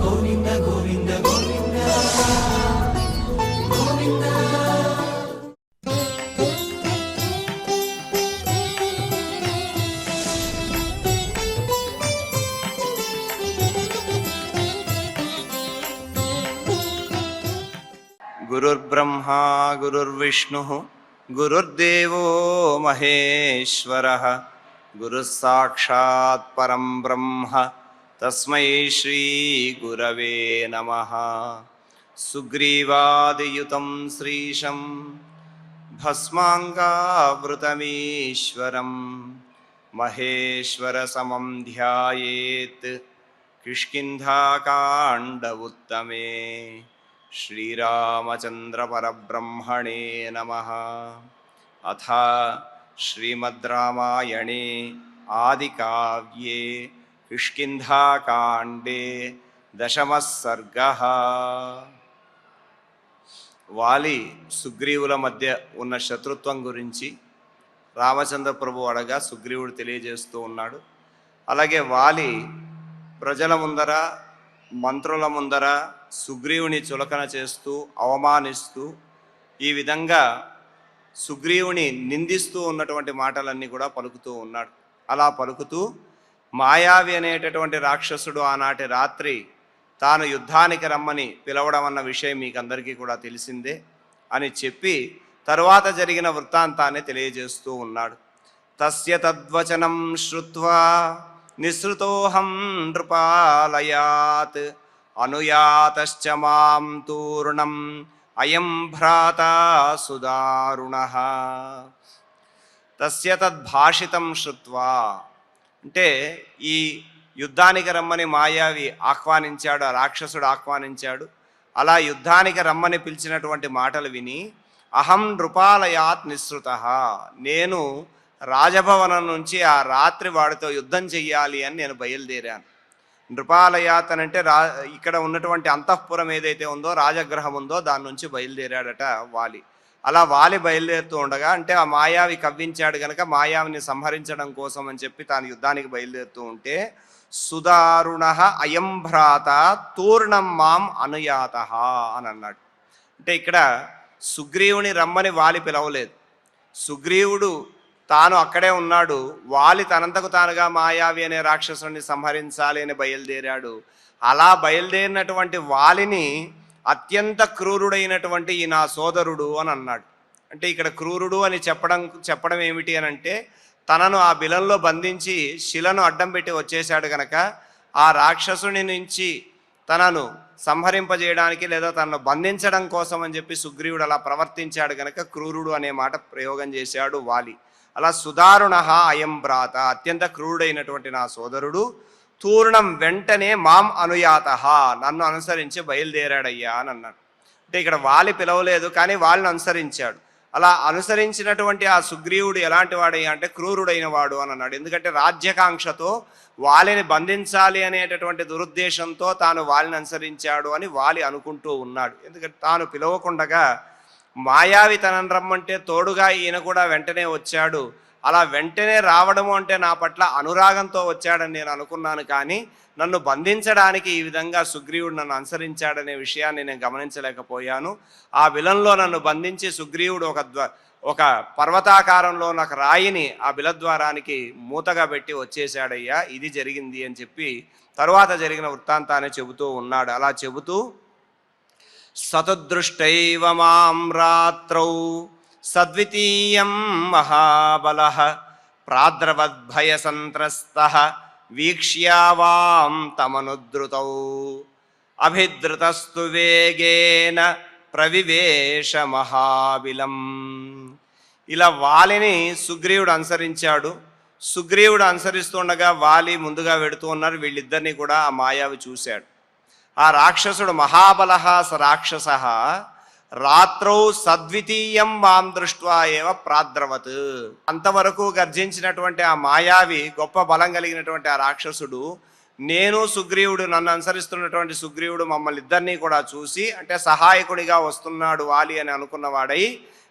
గోవింద గోవింద గోవింద గోవింద. గురుర్బ్రహ్మా గురుర్విష్ణుః గురుర్దేవో మహేశ్వరః గురుః సాక్షాత్ పరం బ్రహ్మ తస్మై శ్రీ గురవే నమః. సుగ్రీవాదియుతం శ్రీశం భస్మాంగావృతమీశ్వరం మహేశ్వర సమం ధ్యాయేత్ కిష్కింధాకాండ ఉత్తమే. శ్రీరామచంద్ర పరబ్రహ్మణే నమః. అథ శ్రీమద్ రామాయణే ఆదికావ్యే కిష్కింధాకాండే దశమః సర్గః. వాలి సుగ్రీవుల మధ్య ఉన్న శత్రుత్వం గురించి రామచంద్ర ప్రభు అడగా సుగ్రీవుడు తెలియజేస్తూ ఉన్నాడు. అలాగే వాలి ప్రజల ముందర మంత్రుల ముందర సుగ్రీవుని చులకన చేస్తూ అవమానిస్తూ ఈ విధంగా సుగ్రీవుని నిందిస్తూ ఉన్నటువంటి మాటలన్నీ కూడా పలుకుతూ ఉన్నాడు. అలా పలుకుతూ మాయావి అనేటటువంటి రాక్షసుడు ఆనాటి రాత్రి తాను యుద్ధానికి రమ్మని పిలవడం అన్న విషయం మీకు అందరికీ కూడా తెలిసిందే అని చెప్పి తరువాత జరిగిన వృత్తాంతాన్ని తెలియజేస్తూ ఉన్నాడు. తస్య తద్వచనం శ్రుత్వా నిసృతోహం నృపాలయాత్ అనుయాతశ్చ మాం తూర్ణం అయం భ్రాతా సుదారుణః. తస్య తద్భాషితం శ్రుత్వా అంటే ఈ యుద్ధానికి రమ్మని మాయావి ఆహ్వానించాడు, ఆ రాక్షసుడు ఆహ్వానించాడు. అలా యుద్ధానికి రమ్మని పిలిచినటువంటి మాటలు విని అహం నృపాలయాత్ నిసృతః, నేను రాజభవనం నుంచి ఆ రాత్రి వాడితో యుద్ధం చెయ్యాలి అని నేను బయలుదేరాను. నృపాలయాత్ అని అంటే ఇక్కడ ఉన్నటువంటి అంతఃపురం ఏదైతే ఉందో రాజగృహం ఉందో దాని నుంచి బయలుదేరాడట వాలి. అలా వాలి బయలుదేరుతూ ఉండగా అంటే ఆ మాయావి కవ్వించాడు కనుక మాయావిని సంహరించడం కోసం అని చెప్పి తాను యుద్ధానికి బయలుదేరుతూ ఉంటే సుదారుణ అయం భ్రాత తూర్ణం మాం అనుయాత అని అన్నాడు. అంటే ఇక్కడ సుగ్రీవుని రమ్మని వాలి పిలవలేదు, సుగ్రీవుడు తాను అక్కడే ఉన్నాడు. వాలి తనంతకు తానుగా మాయావి అనే రాక్షసుని సంహరించాలి అని బయలుదేరాడు. అలా బయలుదేరినటువంటి వాలిని అత్యంత క్రూరుడైనటువంటి ఈ నా సోదరుడు అని అన్నాడు. అంటే ఇక్కడ క్రూరుడు అని చెప్పడం ఏమిటి అని అంటే తనను ఆ బిలంలో బంధించి శిలను అడ్డం పెట్టి వచ్చేశాడు కనుక ఆ రాక్షసుని నుంచి తనను సంహరింపజేయడానికి లేదా తనను బంధించడం కోసం అని చెప్పి సుగ్రీవుడు అలా ప్రవర్తించాడు కనుక క్రూరుడు అనే మాట ప్రయోగం చేశాడు వాలి. అలా సుదారుణ అయం భ్రాత, అత్యంత క్రూరుడైనటువంటి నా సోదరుడు తూర్ణం వెంటనే మాం అనుయాత, నన్ను అనుసరించి బయలుదేరాడయ్యా అని అన్నాడు. అంటే ఇక్కడ వాలి పిలవలేదు కానీ వాళ్ళని అనుసరించాడు. అలా అనుసరించినటువంటి ఆ సుగ్రీవుడు ఎలాంటి వాడయ్యా అంటే క్రూరుడైన వాడు అని అన్నాడు. ఎందుకంటే రాజ్యకాంక్షతో వాలిని బంధించాలి అనేటటువంటి దురుద్దేశంతో తాను వాలిని అనుసరించాడు అని వాలి అనుకుంటూ ఉన్నాడు. ఎందుకంటే తాను పిలవకుండగా మాయావి తనని రమ్మంటే తోడుగా ఈయన కూడా వెంటనే వచ్చాడు. అలా వెంటనే రావడము అంటే నా పట్ల అనురాగంతో వచ్చాడని నేను అనుకున్నాను, కానీ నన్ను బంధించడానికి ఈ విధంగా సుగ్రీవుడు నన్ను అనుసరించాడనే విషయాన్ని నేను గమనించలేకపోయాను. ఆ బిలంలో నన్ను బంధించి సుగ్రీవుడు ఒక పర్వతాకారంలో ఒక రాయిని ఆ బిలద్వారానికి మూతగా పెట్టి వచ్చేసాడయ్యా, ఇది జరిగింది అని చెప్పి తరువాత జరిగిన వృత్తాంతాన్ని చెబుతూ ఉన్నాడు. అలా చెబుతూ సతదృష్టైవ మాం రాత్రౌ సద్వితీయం మహాబలః ప్రాద్రవద్భయ సంత్రస్తః వీక్ష్యావాం తమనుద్రుతౌ అభిద్రుతస్తు వేగేన ప్రవివేశ మహాబిలం. ఇలా వాలిని సుగ్రీవుడు అనుసరించాడు. సుగ్రీవుడు అనుసరిస్తుండగా వాలి ముందుగా వెడుతూ ఉన్నారు. వీళ్ళిద్దరినీ కూడా ఆ మాయావి చూశాడు. ఆ రాక్షసుడు మహాబలః స రాక్షసః రాత్రౌ సద్వితీయం మాం దృష్ట్వా ఏవ ప్రాద్రవత్. అంతవరకు గర్జించినటువంటి ఆ మాయావి గొప్ప బలం కలిగినటువంటి ఆ రాక్షసుడు నేను సుగ్రీవుడు నన్ను అనుసరిస్తున్నటువంటి సుగ్రీవుడు మమ్మల్ని ఇద్దరినీ కూడా చూసి అంటే సహాయకుడిగా వస్తున్నాడు వాలి అని అనుకున్నవాడై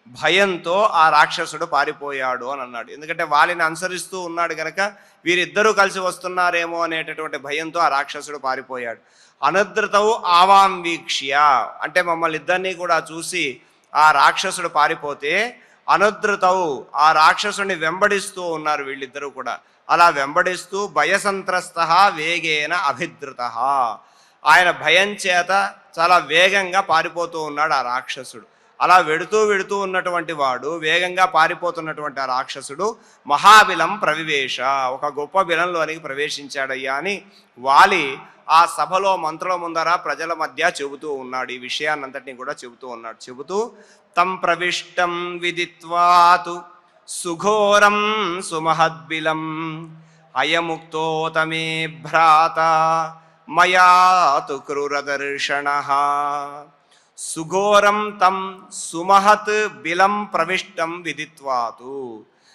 భయంతో ఆ రాక్షసుడు పారిపోయాడు అని అన్నాడు. ఎందుకంటే వాలిని అనుసరిస్తూ ఉన్నాడు గనక వీరిద్దరూ కలిసి వస్తున్నారేమో అనేటటువంటి భయంతో ఆ రాక్షసుడు పారిపోయాడు. అనుద్రతవు ఆవాం వీక్ష్య అంటే మమ్మల్ని ఇద్దరినీ కూడా చూసి ఆ రాక్షసుడు పారిపోతే అనుద్రతవు ఆ రాక్షసుని వెంబడిస్తూ ఉన్నారు వీళ్ళిద్దరూ కూడా. అలా వెంబడిస్తూ భయసంత్రస్త వేగేన అభిద్రుత, ఆయన భయం చేత చాలా వేగంగా పారిపోతూ ఉన్నాడు ఆ రాక్షసుడు. అలా వెడుతూ ఉన్నటువంటి వాడు, వేగంగా పారిపోతున్నటువంటి ఆ రాక్షసుడు మహాబిలం ప్రవివేశ, ఒక గొప్ప బిలంలోనికి ప్రవేశించాడయ్యా అని వాలి ఆ సభలో మంత్రుల ముందర ప్రజల మధ్య చెబుతూ ఉన్నాడు. ఈ విషయాన్నంతటినీ కూడా చెబుతూ ఉన్నాడు. చెబుతూ తం ప్రవిష్టం విదిత్వాతు సుఘోరం సుమహద్బిలం అయముక్తో తమే భ్రాత మయాతు క్రూరదర్శన. సుఘోరం తం సుమహత్ బిలం ప్రవిష్టం విదిత్వాతు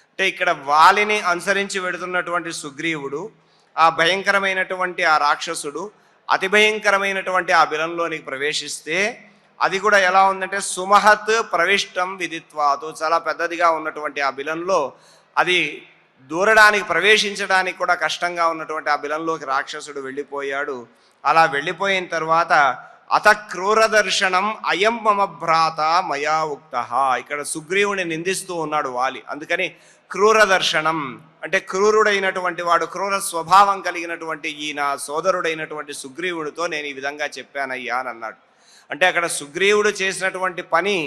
అంటే ఇక్కడ వాలిని అనుసరించి వెడుతున్నటువంటి సుగ్రీవుడు, ఆ భయంకరమైనటువంటి ఆ రాక్షసుడు అతి భయంకరమైనటువంటి ఆ బిలంలోనికి ప్రవేశిస్తే అది కూడా ఎలా ఉందంటే సుమహత్ ప్రవిష్టం విదిత్వాతు, చాలా పెద్దదిగా ఉన్నటువంటి ఆ బిలంలో అది దూరడానికి ప్రవేశించడానికి కూడా కష్టంగా ఉన్నటువంటి ఆ బిలంలోకి రాక్షసుడు వెళ్ళిపోయాడు. అలా వెళ్ళిపోయిన తర్వాత అత క్రూర దర్శనం అయం మమ భ్రాత మయా ఉక్త, ఇక్కడ సుగ్రీవుని నిందిస్తూ ఉన్నాడు వాలి. అందుకని క్రూర దర్శనం అంటే క్రూరుడైనటువంటి వాడు, క్రూర స్వభావం కలిగినటువంటి ఈ నా సోదరుడైనటువంటి సుగ్రీవుడితో నేను ఈ విధంగా చెప్పానయ్యా అని అన్నాడు. అంటే అక్కడ సుగ్రీవుడు చేసినటువంటి పని,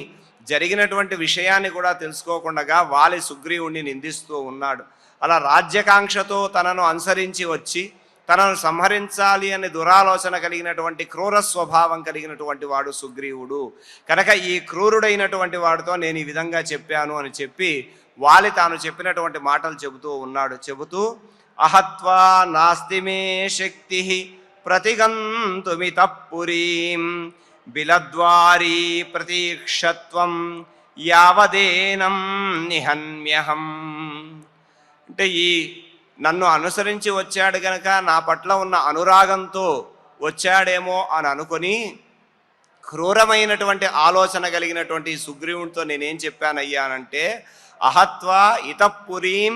జరిగినటువంటి విషయాన్ని కూడా తెలుసుకోకుండా వాలి సుగ్రీవుడిని నిందిస్తూ ఉన్నాడు. అలా రాజ్యకాంక్షతో తనను అనుసరించి వచ్చి తనను సంహరించాలి అనే దురాలోచన కలిగినటువంటి క్రూర స్వభావం కలిగినటువంటి వాడు సుగ్రీవుడు కనుక ఈ క్రూరుడైనటువంటి వాడితో నేను ఈ విధంగా చెప్పాను అని చెప్పి వాలి తాను చెప్పినటువంటి మాటలు చెబుతూ ఉన్నాడు. చెబుతూ అహత్వా నాస్తి మే శక్తి ప్రతిగంతుమితః పురీం బిలద్వారీ ప్రతీక్షత్వం యావదేనం నిహన్మ్యహం. అంటే ఈ నన్ను అనుసరించి వచ్చాడు గనక నా పట్ల ఉన్న అనురాగంతో వచ్చాడేమో అని అనుకొని క్రూరమైనటువంటి ఆలోచన కలిగినటువంటి సుగ్రీవునితో నేనేం చెప్పానయ్యానంటే అహత్వా ఇతఃపురీం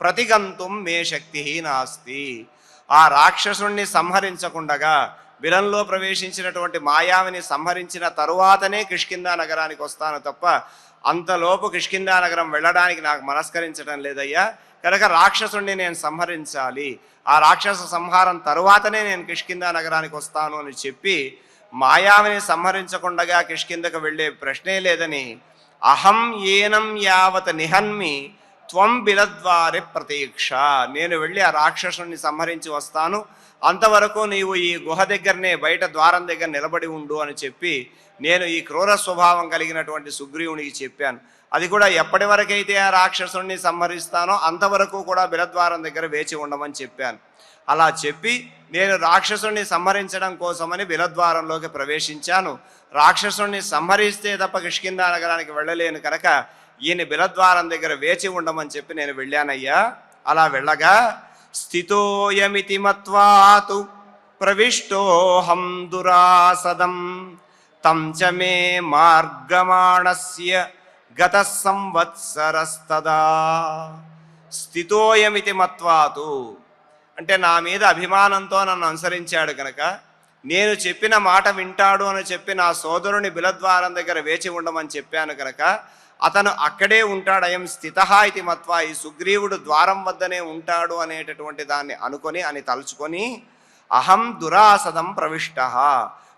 ప్రతిగంతుం మే శక్తి నాస్తి. ఆ రాక్షసుణ్ణి సంహరించకుండగా బిలంలో ప్రవేశించినటువంటి మాయావిని సంహరించిన తరువాతనే కిష్కిందా నగరానికి వస్తాను తప్ప అంతలోపు కిష్కిందా నగరం వెళ్ళడానికి నాకు మనస్కరించడం లేదయ్యా. కనుక రాక్షసుణ్ణి నేను సంహరించాలి, ఆ రాక్షస సంహారం తరువాతనే నేను కిష్కిందా నగరానికి వస్తాను అని చెప్పి మాయావిని సంహరించకుండగా కిష్కిందకు వెళ్ళే ప్రశ్నే లేదని అహం ఏనం యావత్ నిహన్మి త్వం బిలద్వారి ప్రతీక్ష, నేను వెళ్ళి ఆ రాక్షసుని సంహరించి వస్తాను, అంతవరకు నీవు ఈ గుహ దగ్గరనే బయట ద్వారం దగ్గర నిలబడి ఉండు అని చెప్పి నేను ఈ క్రూర స్వభావం కలిగినటువంటి సుగ్రీవునికి చెప్పాను. అది కూడా ఎప్పటి వరకైతే ఆ రాక్షసుని సంహరిస్తానో అంతవరకు కూడా బిలద్వారం దగ్గర వేచి ఉండమని చెప్పాను. అలా చెప్పి నేను రాక్షసుని సంహరించడం కోసమని బిలద్వారంలోకి ప్రవేశించాను. రాక్షసుని సంహరిస్తే తప్ప కిష్కిందా నగరానికి వెళ్ళలేను కనుక ఈయన బిలద్వారం దగ్గర వేచి ఉండమని చెప్పి నేను వెళ్ళానయ్యా. అలా వెళ్ళగా స్థితోయమితి మత్వాతు ప్రవిష్టోహం దురాసదం తం చ మే మార్గమాణస్య గత సంవత్సరస్తదా. స్థితోయమితి మత్వాతు అంటే నా మీద అభిమానంతో నన్ను అనుసరించాడు కనుక నేను చెప్పిన మాట వింటాడు అని చెప్పి నా సోదరుని బిలద్వారం దగ్గర వేచి ఉండమని చెప్పాను కనుక అతను అక్కడే ఉంటాడు. అయం స్థితః ఇతి మత్వా, ఈ సుగ్రీవుడు ద్వారం వద్దనే ఉంటాడు అనేటటువంటి దాన్ని అనుకొని అని తలుచుకొని అహం దురాసదం ప్రవిష్టః,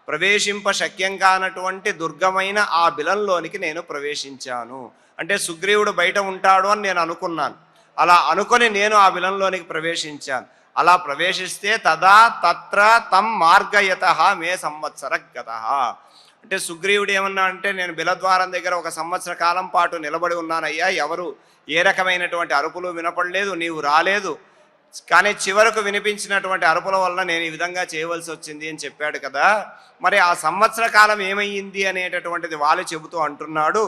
ప్రవేశింప శక్యం కానటువంటి దుర్గమైన ఆ బిలంలోనికి నేను ప్రవేశించాను. అంటే సుగ్రీవుడు బయట ఉంటాడు అని నేను అనుకున్నాను. అలా అనుకొని నేను ఆ బిలంలోనికి ప్రవేశించాను. అలా ప్రవేశిస్తే తదా తత్ర తం మార్గయతః మే సంవత్సర గతః. అంటే సుగ్రీవుడు ఏమన్నా అంటే నేను బిలద్వారం దగ్గర 1 సంవత్సర కాలం పాటు నిలబడి ఉన్నానయ్యా, ఎవరు ఏ రకమైనటువంటి అరుపులు వినపడలేదు, నీవు రాలేదు, కానీ చివరకు వినిపించినటువంటి అరుపుల వల్ల నేను ఈ విధంగా చేయవలసి వచ్చింది అని చెప్పాడు కదా. మరి ఆ సంవత్సర కాలం ఏమయ్యింది అనేటటువంటిది వాళ్ళు చెబుతూ అంటున్నాడు.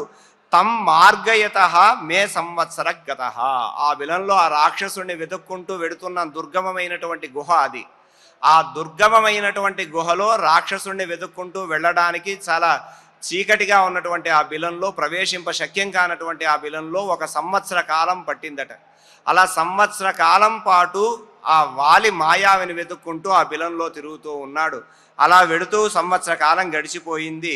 తం మార్గయతః మే సంవత్సర గతః. ఆ బిలంలో ఆ రాక్షసుని వెతుక్కుంటూ వెడుతున్న దుర్గమమైనటువంటి గుహ అది. ఆ దుర్గమమైనటువంటి గుహలో రాక్షసుని వెతుక్కుంటూ వెళ్ళడానికి చాలా చీకటిగా ఉన్నటువంటి ఆ బిలంలో ప్రవేశింప శక్యం కానటువంటి ఆ బిలంలో 1 సంవత్సర కాలం పట్టిందట. అలా సంవత్సర కాలం పాటు ఆ వాలి మాయావిని వెతుక్కుంటూ ఆ బిలంలో తిరుగుతూ ఉన్నాడు. అలా వెడుతూ సంవత్సర కాలం గడిచిపోయింది.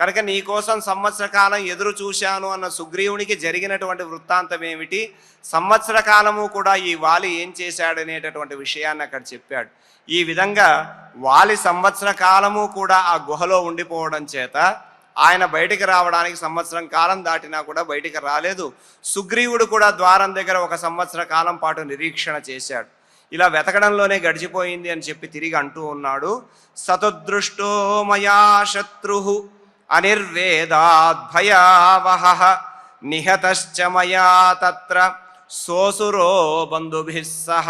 కనుక నీకోసం సంవత్సర కాలం ఎదురు చూశాను అన్న సుగ్రీవునికి జరిగినటువంటి వృత్తాంతం ఏమిటి, సంవత్సర కాలము కూడా ఈ వాలి ఏం చేశాడనేటటువంటి విషయాన్ని అక్కడ చెప్పాడు. ఈ విధంగా వాలి సంవత్సర కాలము కూడా ఆ గుహలో ఉండిపోవడం చేత ఆయన బయటికి రావడానికి సంవత్సరం కాలం దాటినా కూడా బయటికి రాలేదు. సుగ్రీవుడు కూడా ద్వారం దగ్గర 1 సంవత్సర కాలం పాటు నిరీక్షణ చేశాడు. ఇలా వెతకడంలోనే గడిచిపోయింది అని చెప్పి తిరిగి అంటూ ఉన్నాడు. సతుదృష్టో మయా శత్రు అనిర్వేదాద్భయావహ నిహతశ్చ మయా తత్ర సోసురో బంధుభిః సహ.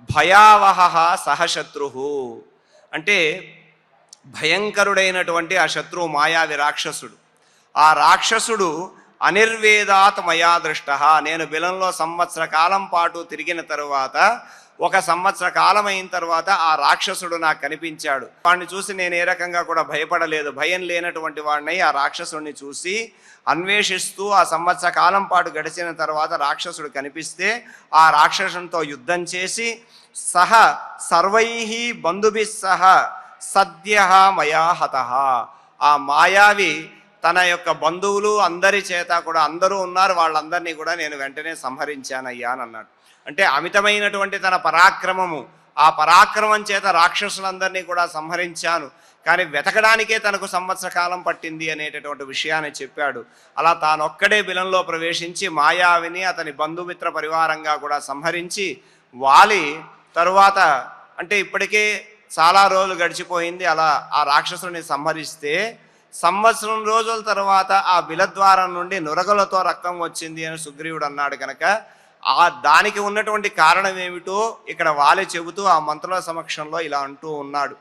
భయావహ సహ శత్రు అంటే భయంకరుడైనటువంటి ఆ శత్రువు మాయావి రాక్షసుడు. ఆ రాక్షసుడు అనిర్వేదాత్ మయా దృష్ట. నేను బిలంలో సంవత్సర కాలం పాటు తిరిగిన తరువాత 1 సంవత్సర కాలం అయిన తర్వాత ఆ రాక్షసుడు నాకు కనిపించాడు. వాడిని చూసి నేను ఏ రకంగా కూడా భయపడలేదు. భయం లేనటువంటి వాడిని ఆ రాక్షసుడిని చూసి అన్వేషిస్తూ ఆ సంవత్సర కాలం పాటు గడిచిన తర్వాత రాక్షసుడు కనిపిస్తే ఆ రాక్షసునితో యుద్ధం చేసి సహ సర్వైః బంధుభిః సహ సద్య మయా హతః. ఆ మాయావి తన యొక్క బంధువులు అందరి చేత కూడా, అందరూ ఉన్నారు, వాళ్ళందరినీ కూడా నేను వెంటనే సంహరించానయ్యా అని అన్నాడు. అంటే అమితమైనటువంటి తన పరాక్రమము, ఆ పరాక్రమం చేత రాక్షసులందరినీ కూడా సంహరించాను, కానీ వెతకడానికే తనకు సంవత్సర కాలం పట్టింది అనేటటువంటి విషయాన్ని చెప్పాడు. అలా తానొక్కడే బిలంలో ప్రవేశించి మాయావిని అతని బంధుమిత్ర పరివారంగా కూడా సంహరించి వాలి తరువాత, అంటే ఇప్పటికే చాలా రోజులు గడిచిపోయింది, అలా ఆ రాక్షసుని సంహరిస్తే సంవత్సరం రోజుల తర్వాత ఆ బిలద్వారం నుండి నురగలతో రక్తం వచ్చింది అని సుగ్రీవుడు అన్నాడు. కనుక ఆ దానికి ఉన్నటువంటి కారణం ఏమిటో ఇక్కడ వాలి చెబుతూ ఆ మంత్రుల సమక్షంలో ఇలా అంటూ ఉన్నాడు.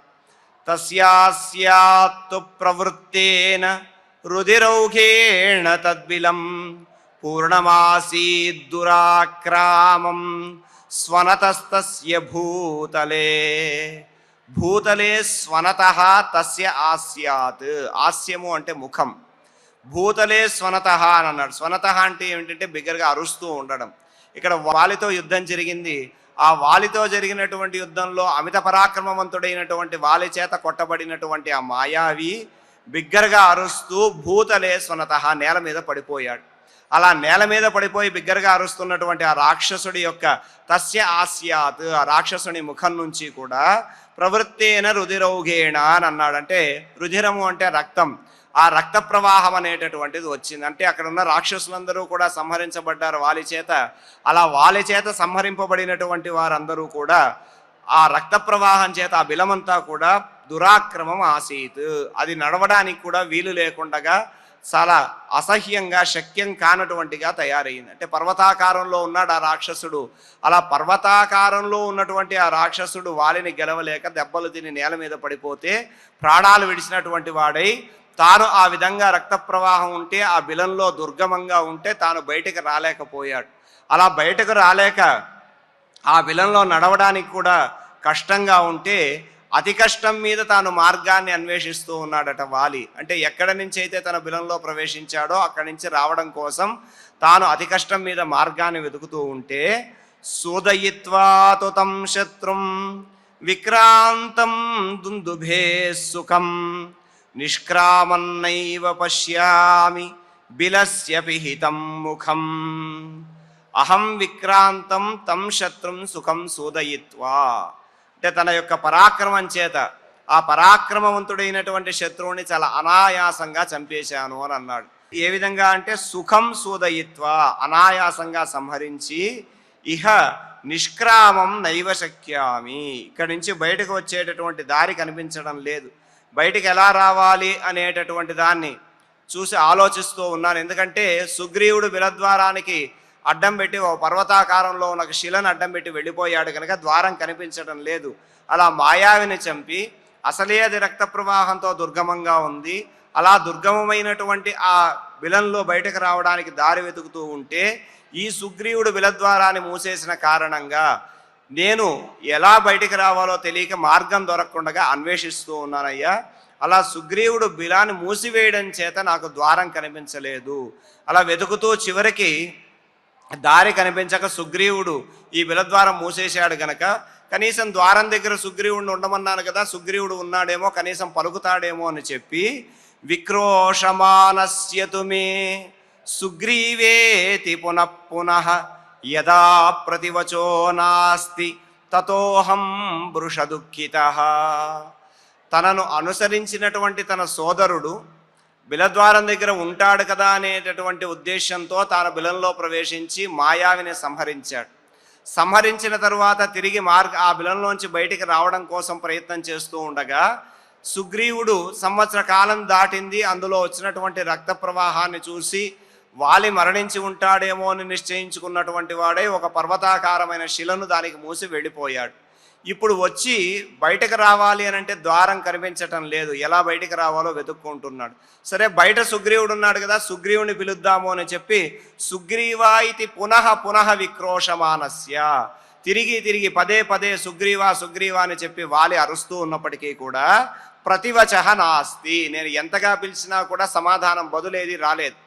తస్యాస్యాత్తు ప్రవృత్తేన రుధిరౌఘేణ తద్బిలం పూర్ణమాసీద్దురాక్రామం స్వనతస్తస్య భూతలే. భూతలే స్వనతః తస్య ఆస్యాత్. ఆస్యము అంటే ముఖం, భూతలే స్వనతః అని అన్నాడు. స్వనతః అంటే ఏమిటంటే బిగ్గరగా అరుస్తూ ఉండడం. ఇక్కడ వాలితో యుద్ధం జరిగింది. ఆ వాలితో జరిగినటువంటి యుద్ధంలో అమిత పరాక్రమవంతుడైనటువంటి వాలి చేత కొట్టబడినటువంటి ఆ మాయావి బిగ్గరగా అరుస్తూ భూతలే స్వనతః నేల మీద పడిపోయాడు. అలా నేల మీద పడిపోయి బిగ్గరగా అరుస్తున్నటువంటి ఆ రాక్షసుడి యొక్క తస్య ఆస్యాత్, ఆ రాక్షసుని ముఖం నుంచి కూడా ప్రవృత్తేన రుధిరౌఘేణ అని అన్నాడు. అంటే రుధిరము అంటే రక్తం, ఆ రక్త ప్రవాహం అనేటటువంటిది వచ్చింది. అంటే అక్కడ ఉన్న రాక్షసులందరూ కూడా సంహరించబడ్డారు వాలి చేత. అలా వాలి చేత సంహరింపబడినటువంటి వారందరూ కూడా ఆ రక్త ప్రవాహం చేత ఆ బిలమంతా కూడా దురాక్రమం ఆసీత్, అది నడవడానికి కూడా వీలు లేకుండా చాలా అసహ్యంగా శక్యం కానటువంటిగా తయారయ్యింది. అంటే పర్వతాకారంలో ఉన్నాడు ఆ రాక్షసుడు. అలా పర్వతాకారంలో ఉన్నటువంటి ఆ రాక్షసుడు వాలిని గెలవలేక దెబ్బలు తిని నేల మీద పడిపోతే ప్రాణాలు విడిచినటువంటి వాడై తాను ఆ విధంగా రక్త ప్రవాహం ఉంటే ఆ బిలంలో దుర్గమంగా ఉంటే తాను బయటకు రాలేకపోయాడు. అలా బయటకు రాలేక ఆ బిలంలో నడవడానికి కూడా కష్టంగా ఉంటే అతి కష్టం మీద తాను మార్గాన్ని అన్వేషిస్తూ ఉన్నాడట వాలి. అంటే ఎక్కడి నుంచి అయితే తన బిలంలో ప్రవేశించాడో అక్కడి నుంచి రావడం కోసం తాను అతి కష్టం మీద మార్గాన్ని వెతుకుతూ ఉంటే సూదయిత్వాతుతం శత్రుం విక్రాంతం దుందుభే సుఖం నిష్క్రామన్నైవ పశ్యామి బిలస్య పిహితం ముఖం. అహం విక్రాంతం తం శత్రుం సుఖం సూదయిత్వా. అంటే తన యొక్క పరాక్రమం చేత ఆ పరాక్రమవంతుడైనటువంటి శత్రువుని చాలా అనాయాసంగా చంపేశాను అని అన్నాడు. ఏ విధంగా అంటే సుఖం సూదయిత్వా, అనాయాసంగా సంహరించి ఇహ నిష్క్రామం నైవ శక్యామి. ఇక్కడి నుంచి బయటకు వచ్చేటటువంటి దారి కనిపించడం లేదు. బయటికి ఎలా రావాలి అనేటటువంటి దాన్ని చూసి ఆలోచిస్తూ ఉన్నాను. ఎందుకంటే సుగ్రీవుడు బిలద్వారానికి అడ్డం పెట్టి ఓ పర్వతాకారంలో ఉన్న శిలను అడ్డం పెట్టి వెళ్ళిపోయాడు కనుక ద్వారం కనిపించడం లేదు. అలా మాయావిని చంపి అసలే అది రక్త ప్రవాహంతో దుర్గమంగా ఉంది. అలా దుర్గమమైనటువంటి ఆ బిలంలో బయటకు రావడానికి దారి వెతుకుతూ ఉంటే ఈ సుగ్రీవుడు బిలద్వారాన్ని మూసేసిన కారణంగా నేను ఎలా బయటికి రావాలో తెలియక మార్గం దొరకకుండా అన్వేషిస్తూ ఉన్నానయ్యా. అలా సుగ్రీవుడు బిలాన్ని మూసివేయడం చేత నాకు ద్వారం కనిపించలేదు. అలా వెతుకుతూ చివరికి దారి కనిపించక సుగ్రీవుడు ఈ బిలద్వారం మూసేశాడు గనక కనీసం ద్వారం దగ్గర సుగ్రీవుడిని ఉండమన్నాను కదా, సుగ్రీవుడు ఉన్నాడేమో, కనీసం పలుకుతాడేమో అని చెప్పి విక్రోషమానస్యతు మే సుగ్రీవేతి పునః పునః యదా ప్రతివచో నాస్తి తతోహం వృషదుఃఖితః. తనను అనుసరించినటువంటి తన సోదరుడు బిలద్వారం దగ్గర ఉంటాడు కదా అనేటటువంటి ఉద్దేశంతో తాను బిలంలో ప్రవేశించి మాయావిని సంహరించాడు. సంహరించిన తరువాత తిరిగి ఆ బిలంలోంచి బయటికి రావడం కోసం ప్రయత్నం చేస్తూ ఉండగా సుగ్రీవుడు సంవత్సర కాలం దాటింది, అందులో వచ్చినటువంటి రక్త ప్రవాహాన్ని చూసి వాలి మరణించి ఉంటాడేమో అని నిశ్చయించుకున్నటువంటి వాడే ఒక పర్వతాకారమైన శిలను దానికి మూసి వెళ్ళిపోయాడు. ఇప్పుడు వచ్చి బయటకు రావాలి అని అంటే ద్వారం కనిపించటం లేదు, ఎలా బయటికి రావాలో వెతుక్కుంటున్నాడు. సరే బయట సుగ్రీవుడు ఉన్నాడు కదా, సుగ్రీవుని పిలుద్దాము అని చెప్పి సుగ్రీవా ఇది పునః పునః విక్రోషమానస్య, తిరిగి పదే పదే సుగ్రీవా సుగ్రీవా అని చెప్పి వాలి అరుస్తూ ఉన్నప్పటికీ కూడా ప్రతివచ నాస్తి, నేను ఎంతగా పిలిచినా కూడా సమాధానం బదులేది రాలేదు.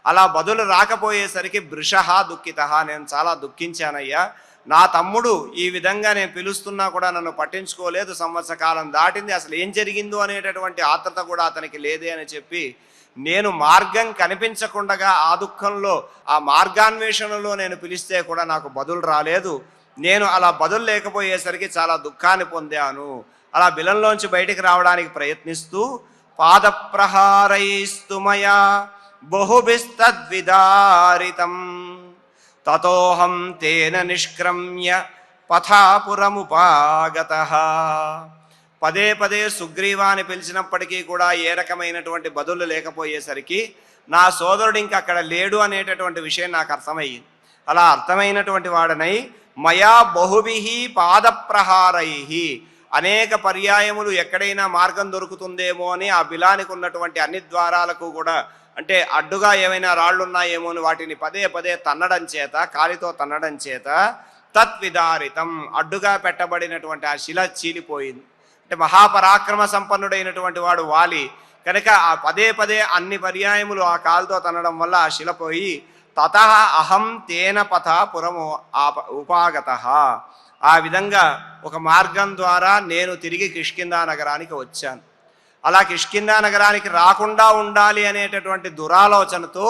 అలా బదులు రాకపోయేసరికి వృషః దుఃఖితః, నేను చాలా దుఃఖించానయ్యా, నా తమ్ముడు ఈ విధంగా నేను పిలుస్తున్నా కూడా నన్ను పట్టించుకోలేదు, సంవత్సర కాలం దాటింది, అసలు ఏం జరిగిందో అనేటటువంటి ఆత్రత కూడా అతనికి లేదే అని చెప్పి నేను మార్గం కనిపించకుండా ఆ దుఃఖంలో ఆ మార్గాన్వేషణలో నేను పిలిస్తే కూడా నాకు బదులు రాలేదు, నేను అలా బదులు లేకపోయేసరికి చాలా దుఃఖాన్ని పొందాను. అలా బిలంలోంచి బయటికి రావడానికి ప్రయత్నిస్తూ పాదప్రహారైస్తు మయా బహుభిస్తద్విదారితం తతోహం తేన నిష్క్రమ్య పథాపురముపాగతః. పదే పదే సుగ్రీవాన్ని పిలిచినప్పటికీ కూడా ఏ రకమైనటువంటి బదులు లేకపోయేసరికి నా సోదరుడు ఇంక అక్కడ లేడు అనేటటువంటి విషయం నాకు అర్థమయ్యింది. అలా అర్థమైనటువంటి వాడనై మయా బహుభిః పాదప్రహారైః, అనేక పర్యాయములు ఎక్కడైనా మార్గం దొరుకుతుందేమో అని ఆ బిలానికి ఉన్నటువంటి అన్ని ద్వారాలకు కూడా అంటే అడ్డుగా ఏమైనా రాళ్ళున్నాయేమో అని వాటిని పదే పదే తన్నడం చేత, కాలితో తన్నడం చేత తద్విదారితం, అడ్డుగా పెట్టబడినటువంటి ఆ శిల చీలిపోయింది. అంటే మహాపరాక్రమ సంపన్నుడైనటువంటి వాడు వాలి కనుక ఆ పదే పదే అన్ని పర్యాయములు ఆ కాలుతో తన్నడం వల్ల ఆ శిల పోయి తతః అహం తేన పథ పురము ఉపాగతః, ఆ విధంగా ఒక మార్గం ద్వారా నేను తిరిగి కిష్కింధా నగరానికి వచ్చాను. అలా కిష్కింధా నగరానికి రాకుండా ఉండాలి అనేటటువంటి దురాలోచనతో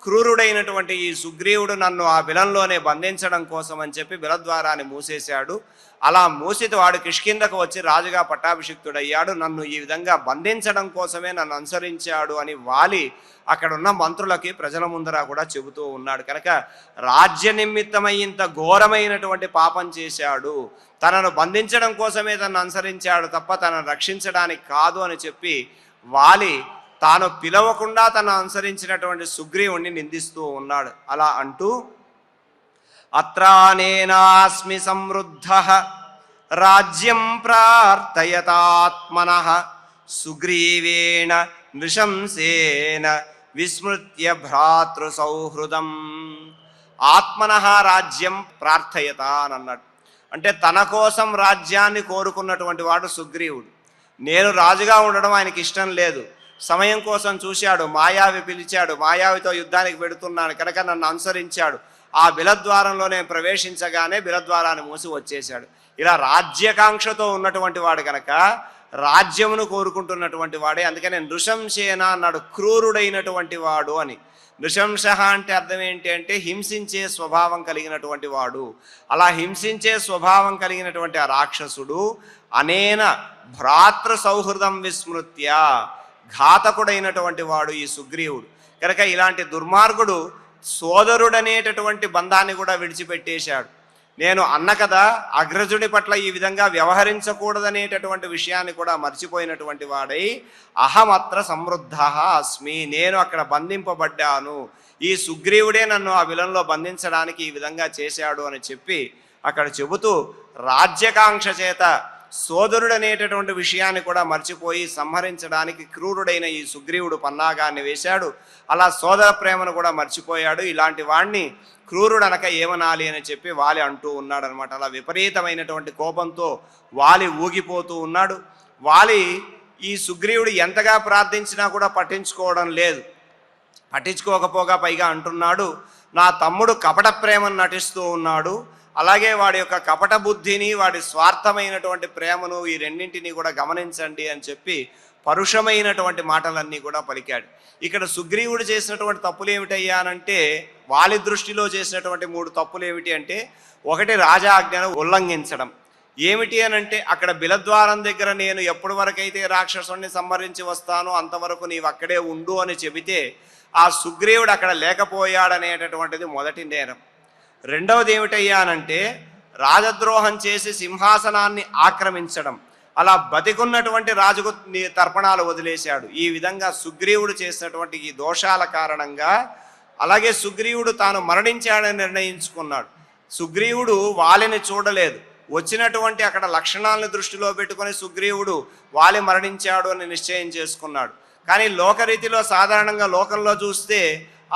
క్రూరుడైనటువంటి ఈ సుగ్రీవుడు నన్ను ఆ బిలంలోనే బంధించడం కోసం అని చెప్పి బిలద్వారాన్ని మూసేశాడు. అలా మూసితో వాడు కిష్కింధకు వచ్చి రాజుగా పట్టాభిషిక్తుడయ్యాడు. నన్ను ఈ విధంగా బంధించడం కోసమే నన్ను అనుసరించాడు అని వాలి అక్కడున్న మంత్రులకి ప్రజల ముందర కూడా చెబుతూ ఉన్నాడు. కనుక రాజ్య నిమిత్తమై ఇంత ఘోరమైనటువంటి పాపం చేశాడు, తనను బంధించడం కోసమే తనను అనుసరించాడు తప్ప తనను రక్షించడానికి కాదు అని చెప్పి వాలి తాను పిలవకుండా తను అనుసరించినటువంటి సుగ్రీవుణ్ణి నిందిస్తూ ఉన్నాడు. అలా అంటూ అత్రానేనాస్మి సమృద్ధః రాజ్యం ప్రార్థయతాత్మనః సుగ్రీవేణ నృశంసేన విస్మృత్య భ్రాతృ సౌహృదం. ఆత్మనః రాజ్యం ప్రార్థయత అని అన్నాడు. అంటే తన కోసం రాజ్యాన్ని కోరుకున్నటువంటి వాడు సుగ్రీవుడు. నేను రాజుగా ఉండడం ఆయనకి ఇష్టం లేదు, సమయం కోసం చూశాడు, మాయావి పిలిచాడు, మాయావితో యుద్ధానికి పెడుతున్నాను కనుక నన్ను అనుసరించాడు. ఆ బిలద్వారంలో నేను ప్రవేశించగానే బిలద్వారాన్ని మూసి వచ్చేశాడు. ఇలా రాజ్యకాంక్షతో ఉన్నటువంటి వాడు కనుక రాజ్యమును కోరుకుంటున్నటువంటి వాడే. అందుకనే నృశంసేన అన్నాడు, క్రూరుడైనటువంటి వాడు అని. నృశంస అంటే అర్థం ఏంటి అంటే హింసించే స్వభావం కలిగినటువంటి వాడు. అలా హింసించే స్వభావం కలిగినటువంటి ఆ రాక్షసుడు అనేన భ్రాతృ సౌహృదం విస్మృత్య, ఘాతకుడైనటువంటి వాడు ఈ సుగ్రీవుడు. కనుక ఇలాంటి దుర్మార్గుడు సోదరుడనేటటువంటి బంధాన్ని కూడా విడిచిపెట్టేశాడు. నేను అన్న కదా అగ్రజుడి పట్ల ఈ విధంగా వ్యవహరించకూడదనేటటువంటి విషయాన్ని కూడా మర్చిపోయినటువంటి వాడై అహమత్ర సమృద్ధ అస్మి, నేను అక్కడ బంధింపబడ్డాను, ఈ సుగ్రీవుడే నన్ను ఆ విలంలో బంధించడానికి ఈ విధంగా చేశాడు అని చెప్పి అక్కడ చెబుతూ రాజ్యకాంక్ష చేత సోదరుడనేటటువంటి విషయాన్ని కూడా మర్చిపోయి సంహరించడానికి క్రూరుడైన ఈ సుగ్రీవుడు పన్నాగాన్ని వేశాడు. అలా సోదర ప్రేమను కూడా మర్చిపోయాడు. ఇలాంటి వాణ్ణి క్రూరుడనక ఏమనాలి అని చెప్పి వాలి అంటూ ఉన్నాడు అనమాట. అలా విపరీతమైనటువంటి కోపంతో వాలి ఊగిపోతూ ఉన్నాడు. వాలి ఈ సుగ్రీవుడు ఎంతగా ప్రార్థించినా కూడా పట్టించుకోవడం లేదు. పట్టించుకోకపోగా పైగా అంటున్నాడు, నా తమ్ముడు కపట ప్రేమను నటిస్తూ ఉన్నాడు, అలాగే వాడి యొక్క కపట బుద్ధిని, వాడి స్వార్థమైనటువంటి ప్రేమను, ఈ రెండింటినీ కూడా గమనించండి అని చెప్పి పరుషమైనటువంటి మాటలన్నీ కూడా పలికాడు. ఇక్కడ సుగ్రీవుడు చేసినటువంటి తప్పులు ఏమిటయ్యా అనంటే, వాళ్ళ దృష్టిలో చేసినటువంటి 3 తప్పులు ఏమిటి అంటే, ఒకటి రాజాజ్ఞను ఉల్లంఘించడం. ఏమిటి అనంటే, అక్కడ బిలద్వారం దగ్గర నేను ఎప్పటి వరకైతే రాక్షసుని సంహరించి వస్తానో అంతవరకు నీవు అక్కడే ఉండు అని చెబితే ఆ సుగ్రీవుడు అక్కడ లేకపోయాడనేటటువంటిది మొదటి నేరం. రెండవది ఏమిటయ్యా అనంటే, రాజద్రోహం చేసి సింహాసనాన్ని ఆక్రమించడం, అలా బతికున్నటువంటి రాజుకు తర్పణాలు వదిలేశాడు. ఈ విధంగా సుగ్రీవుడు చేసినటువంటి ఈ దోషాల కారణంగా, అలాగే సుగ్రీవుడు తాను మరణించాడని నిర్ణయించుకున్నాడు. సుగ్రీవుడు వాలిని చూడలేదు, వచ్చినటువంటి అక్కడ లక్షణాలను దృష్టిలో పెట్టుకొని సుగ్రీవుడు వాలి మరణించాడు అని నిశ్చయం చేసుకున్నాడు. కానీ లోకరీతిలో సాధారణంగా లోకంలో చూస్తే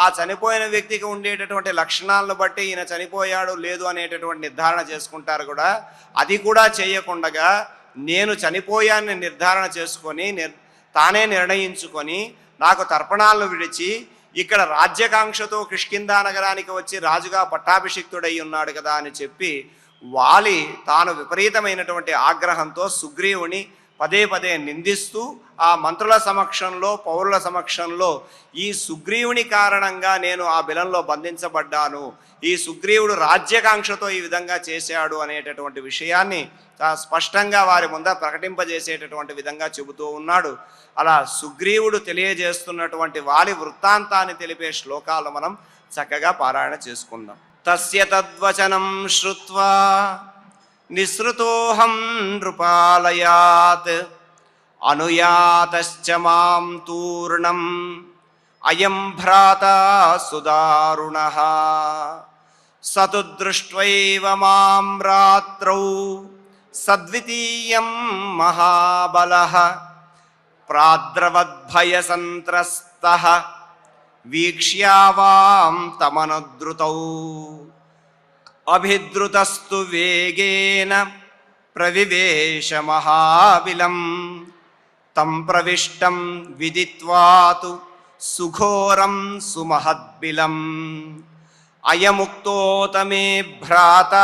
ఆ చనిపోయిన వ్యక్తికి ఉండేటటువంటి లక్షణాలను బట్టి ఈయన చనిపోయాడు లేదు అనేటటువంటి నిర్ధారణ చేసుకుంటారు కూడా. అది కూడా చేయకుండా నేను చనిపోయాన్ని నిర్ధారణ చేసుకొని తానే నిర్ణయించుకొని నాకు తర్పణాలను విడిచి ఇక్కడ రాజ్యకాంక్షతో కిష్కింధా నగరానికి వచ్చి రాజుగా పట్టాభిషిక్తుడై ఉన్నాడు కదా అని చెప్పి వాలి తాను విపరీతమైనటువంటి ఆగ్రహంతో సుగ్రీవుని పదే పదే నిందిస్తూ ఆ మంత్రుల సమక్షంలో, పౌరుల సమక్షంలో ఈ సుగ్రీవుని కారణంగా నేను ఆ బిలంలో బంధించబడ్డాను, ఈ సుగ్రీవుడు రాజ్యకాంక్షతో ఈ విధంగా చేశాడు అనేటటువంటి విషయాన్ని స్పష్టంగా వారి ముందర ప్రకటింపజేసేటటువంటి విధంగా చెబుతూ ఉన్నాడు. అలా సుగ్రీవుడు తెలియజేస్తున్నటువంటి వాలి వృత్తాంతాన్ని తెలిపే శ్లోకాలు మనం చక్కగా పారాయణ చేసుకుందాం. తస్య తద్వచనం శ్రుత్వా నిసృతోహం నృపాలయాత్ అనుయాతశ్చ మాం తూర్ణం అయం భ్రాతా సుదారుణః సతు దృష్ట్వైవ మాం రాత్రౌ సద్వితీయం మహాబలః ప్రాద్రవద్భయసంత్రస్తః వీక్ష్యావాం తమనుద్రుతౌ అభిద్రుతస్తు వేగేన ప్రవివేశ మహాబిలం తం ప్రవిష్టం విదిత్వాతు సుఘోరం సుమహద్బిలం అయముక్తోతమే భ్రాత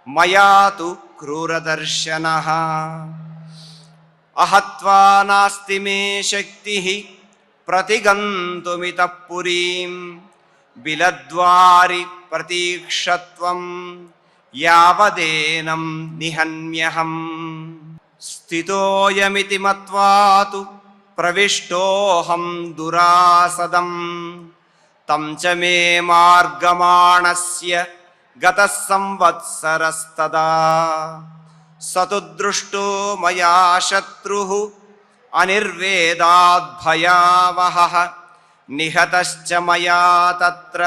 మయా తు క్రూరదర్శనః అహత్వా నాస్తి మే శక్తిః ప్రతిగంతుమితః పురీం బిలద్వారి ప్రతీక్షత్వం యావదేనం నిహన్యహం స్థితోయమితి మత్వాతు ప్రవిష్టోహం దురాసదం తం చ మే మార్గమాణస్య గతః సంవత్సరస్తదా సతు దృష్టో మయా శత్రుః అనిర్వేదాద్భయావహః నిహతశ్చ మయా తత్ర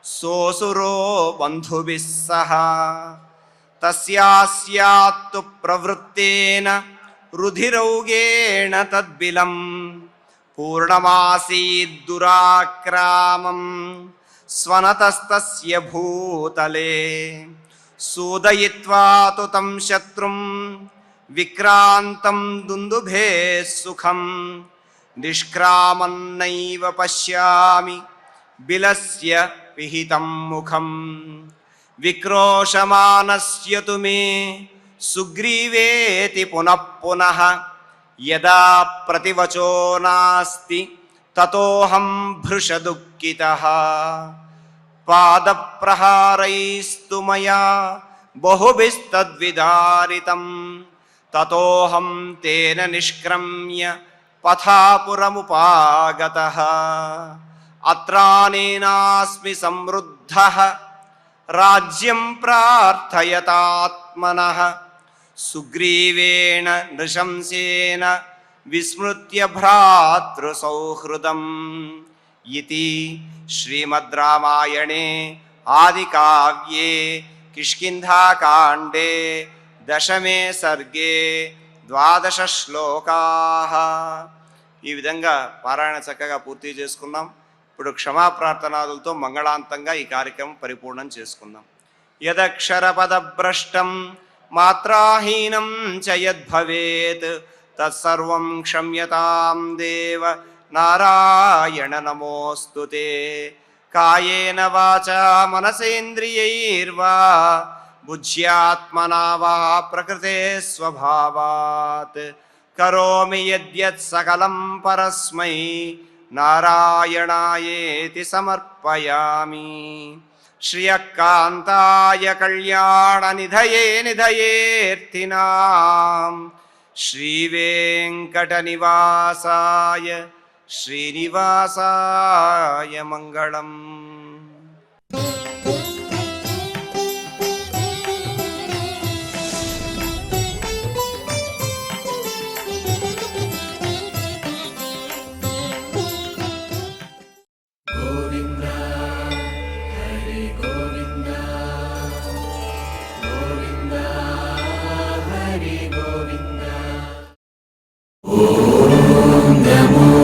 సోసురో బంధుభిః సహ తస్యాస్యాత్తు ప్రవృత్తేన రుధిరౌగేణ తద్బిలం పూర్ణమాసీద్దురాక్రామం స్వనతస్తస్య భూతలే సూదయిత్వా తు తం శత్రుం విక్రాంతం దుందుభే సుఖం నిష్క్రామన్నైవ పశ్యామి బిలస్య పిహితం ముఖం విక్రోశమానస్య తు మే సుగ్రీవేతి పునః పునః యదా ప్రతివచో నాస్తి తతోహం భృషదుఃఖితః పాదప్రహారైస్తు మయా బహుభిస్తద్విదారితం తతోహం తేన నిష్క్రమ్య పథాపురముపాగతః అత్రానేనాస్మి సమృద్ధః రాజ్యం ప్రార్థయతాత్మనః సుగ్రీవేణ నృశంసేన విస్మృత్య భ్రాతృసౌహృదం ఇతి శ్రీమద్ రామాయణే ఆదికావ్యే కిష్కింధాకాండే దశమే సర్గే 12 శ్లోకాః. ఈ విధంగా పారాయణ చక్కగా పూర్తి చేసుకున్నాం. ఇప్పుడు క్షమాప్రార్థనాదులతో మంగళాంతంగా ఈ కార్యక్రమం పరిపూర్ణం చేసుకుందాం. యదక్షరపదభ్రష్టం మాత్రాహీనం చ యద్భవేత్ తత్సర్వం క్షమ్యతాం దేవ నారాయణ నమోస్తుతే. కాయేన వాచా మనసేంద్రియైర్వా బుద్ధ్యాత్మనా వా ప్రకృతే స్వభావాత్ కరోమి యద్యత్ సకలం పరస్మై నారాయణాయేతి సమర్పయామి. శ్రియకాంతాయ కళ్యాణ నిధయే నిధయేర్థినాం శ్రీవేంకట నివాసాయ శ్రీనివాసాయ మంగళం. గోవింద హరి గోవింద గోవింద హరి గోవింద. ఓం నమో